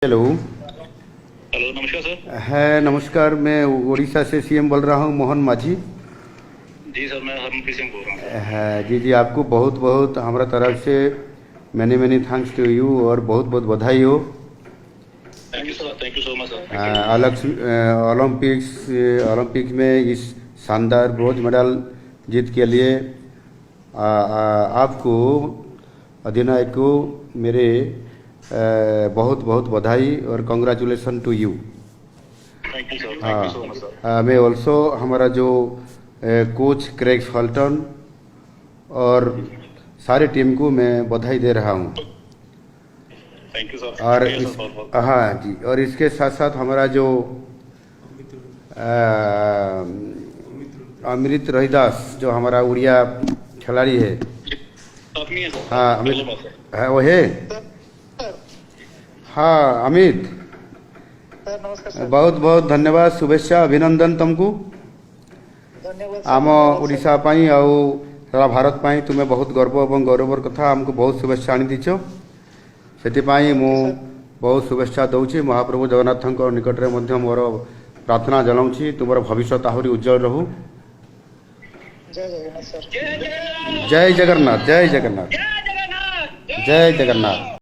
Hello. Hello, नमस्कार sir. है, नमस्कार। मैं उड़ीसा से सीएम बोल रहा हूँ, मोहन माझी। जी सर, मैं हरमनप्रीत सिंह बोल रहा हूँ। है जी जी, आपको बहुत बहुत हमारा तरफ से many many thanks to you और बहुत बहुत बधाई हो। Thank you sir, thank you so much sir, thank you. अलग ओलंपिक्स में इस शानदार ब्रोंज मेडल जीत के लिए आपको, अधिनायक को, मेरे बहुत बहुत बधाई और congratulation to you. Thank you sir, thank you so much sir. मैं ऑल्सो हमारा जो कोच क्रेग फॉल्टन और सारी टीम को मैं बधाई दे रहा हूँ। थैंक यू सर, और शुक्रिया इस सर, बहुत बहुत। हाँ जी, और इसके साथ साथ हमारा जो अमृत रोहिदास, जो हमारा उड़िया खिलाड़ी है। अपनी है सर, हाँ, पहले अमित बात सर। है, वो है। हाँ अमित, सर नमस्कार सर। बहुत बहुत धन्यवाद, शुभेच्छा, अभिनंदन तुमको। धन्यवाद आम सर। ओडिशा पाई आउ सारा भारत पाई तुम्हें बहुत गर्व और गौरवर कथा आमको बहुत शुभेच्छा आनी दीच। से मु बहुत शुभेच्छा दूची। महाप्रभु जगन्नाथ निकट में मोर प्रार्थना जनाऊँगी तुम भविष्य आहरी उज्जवल रहू। जय जगन्नाथ सर। जय जगन्नाथ, जय जगन्नाथ, जय जगन्नाथ।